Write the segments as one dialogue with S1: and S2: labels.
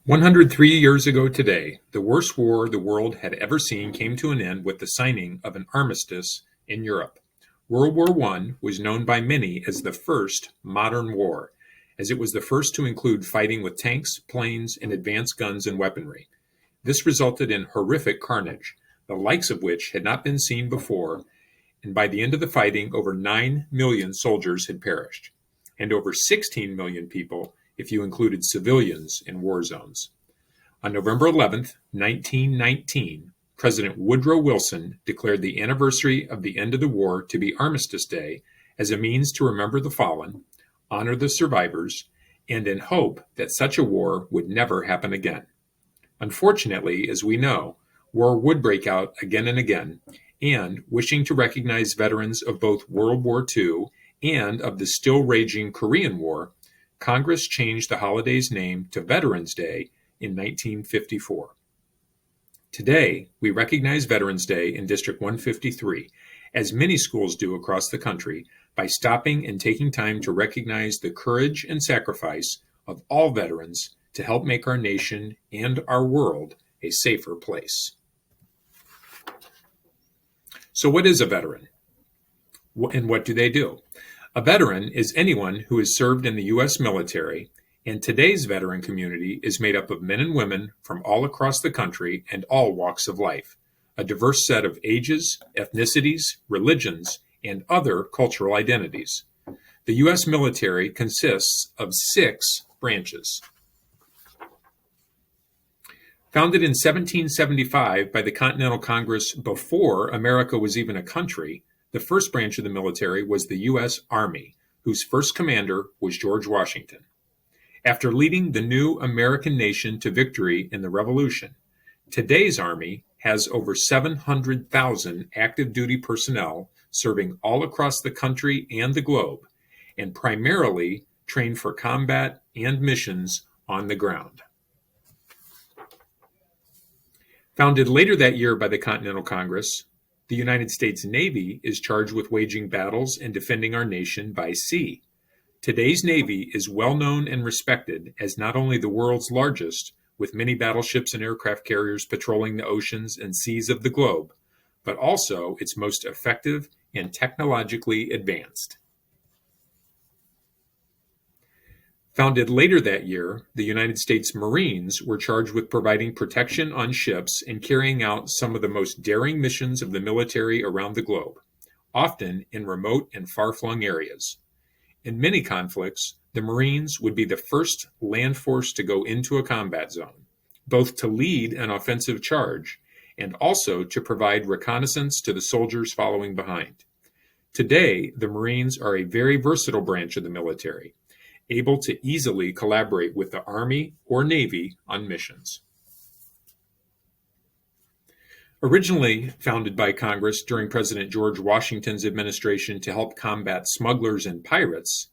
S1: 103 years ago today, the worst war the world had ever seen came to an end with the signing of an armistice in Europe. World War I was known by many as the first modern war, as it was the first to include fighting with tanks, planes, and advanced guns and weaponry. This resulted in horrific carnage, the likes of which had not been seen before, and by the end of the fighting, over 9 million soldiers had perished, and over 16 million people if you included civilians in war zones. On November 11, 1919, President Woodrow Wilson declared the anniversary of the end of the war to be Armistice Day as a means to remember the fallen, honor the survivors, and in hope that such a war would never happen again. Unfortunately, as we know, war would break out again and again, and wishing to recognize veterans of both World War II and of the still raging Korean War, Congress changed the holiday's name to Veterans Day in 1954. Today, we recognize Veterans Day in District 153, as many schools do across the country, by stopping and taking time to recognize the courage and sacrifice of all veterans to help make our nation and our world a safer place. So what is a veteran? And what do they do? A veteran is anyone who has served in the U.S. military, and today's veteran community is made up of men and women from all across the country and all walks of life, a diverse set of ages, ethnicities, religions, and other cultural identities. The U.S. military consists of 6 branches. Founded in 1775 by the Continental Congress before America was even a country, the first branch of the military was the U.S. Army, whose first commander was George Washington. After leading the new American nation to victory in the Revolution, today's Army has over 700,000 active duty personnel serving all across the country and the globe, and primarily trained for combat and missions on the ground. Founded later that year by the Continental Congress, the United States Navy is charged with waging battles and defending our nation by sea. Today's Navy is well known and respected as not only the world's largest, with many battleships and aircraft carriers patrolling the oceans and seas of the globe, but also its most effective and technologically advanced. Founded later that year, the United States Marines were charged with providing protection on ships and carrying out some of the most daring missions of the military around the globe, often in remote and far-flung areas. In many conflicts, the Marines would be the first land force to go into a combat zone, both to lead an offensive charge and also to provide reconnaissance to the soldiers following behind. Today, the Marines are a very versatile branch of the military, able to easily collaborate with the Army or Navy on missions. Originally founded by Congress during President George Washington's administration to help combat smugglers and pirates,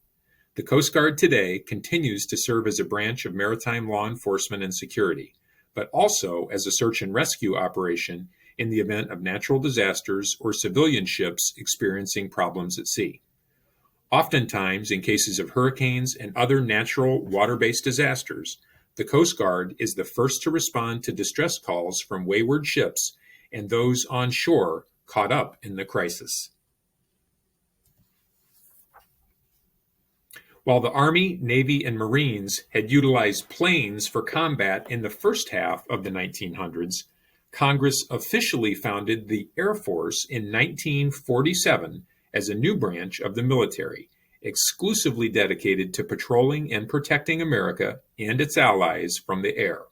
S1: the Coast Guard today continues to serve as a branch of maritime law enforcement and security, but also as a search and rescue operation in the event of natural disasters or civilian ships experiencing problems at sea. Oftentimes, in cases of hurricanes and other natural water-based disasters, the Coast Guard is the first to respond to distress calls from wayward ships and those on shore caught up in the crisis. While the Army, Navy, and Marines had utilized planes for combat in the first half of the 1900s, Congress officially founded the Air Force in 1947 as a new branch of the military, exclusively dedicated to patrolling and protecting America and its allies from the air.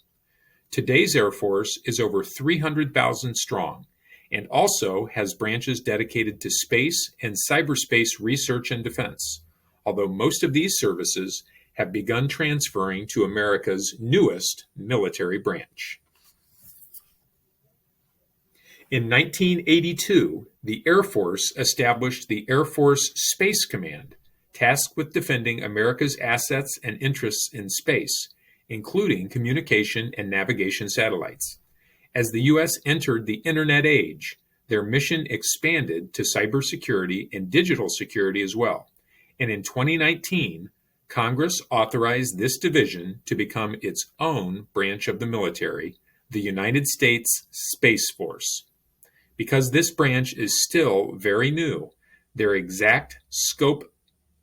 S1: Today's Air Force is over 300,000 strong and also has branches dedicated to space and cyberspace research and defense, although most of these services have begun transferring to America's newest military branch. In 1982, the Air Force established the Air Force Space Command, tasked with defending America's assets and interests in space, including communication and navigation satellites. As the U.S. entered the Internet age, their mission expanded to cybersecurity and digital security as well. And in 2019, Congress authorized this division to become its own branch of the military, the United States Space Force. Because this branch is still very new, their exact scope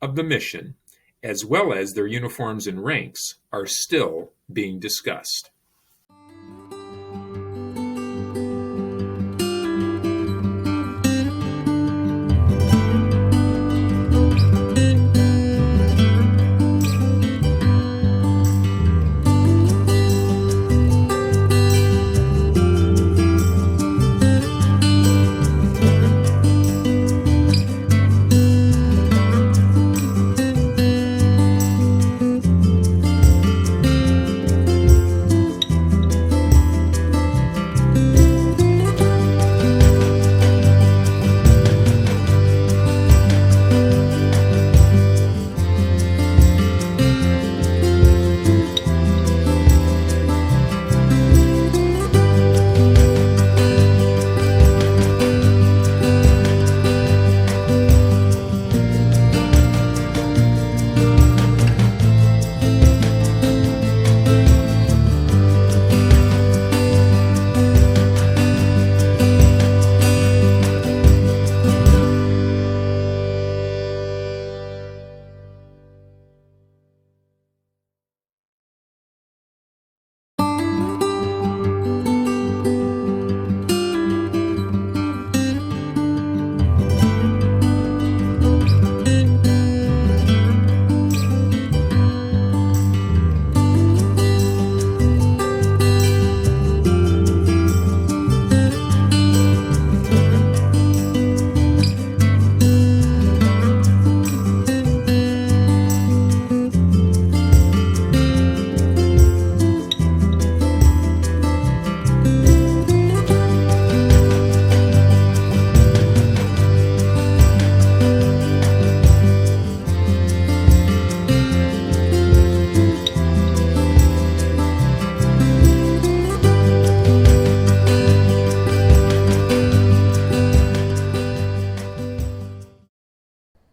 S1: of the mission, as well as their uniforms and ranks, are still being discussed.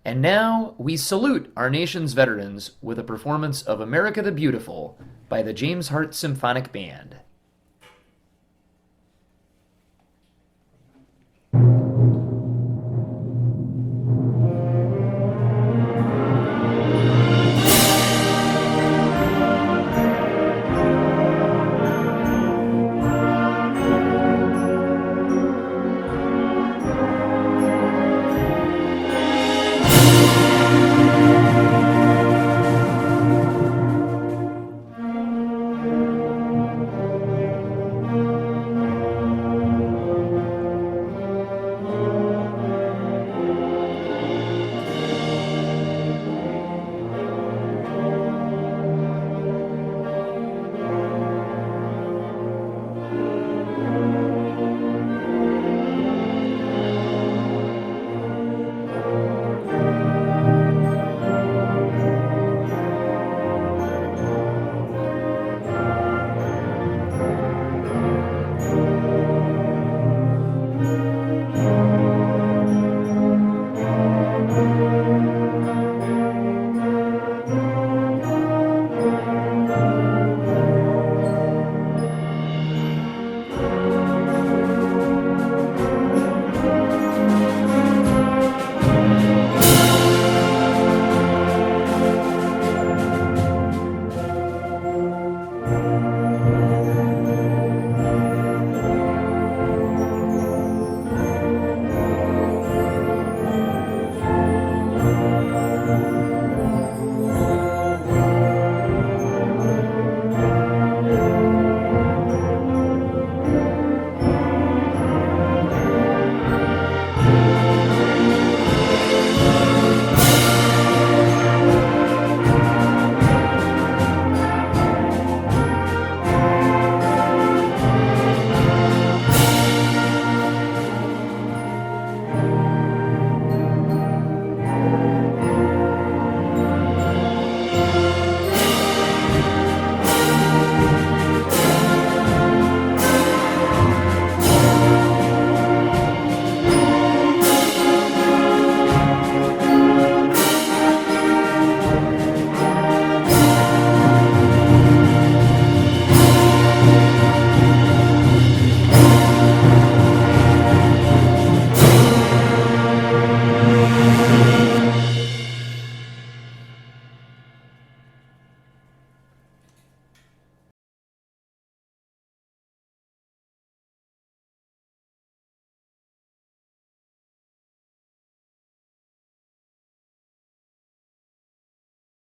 S2: And now we salute our nation's veterans with a performance of America the Beautiful by the James Hart Symphonic Band.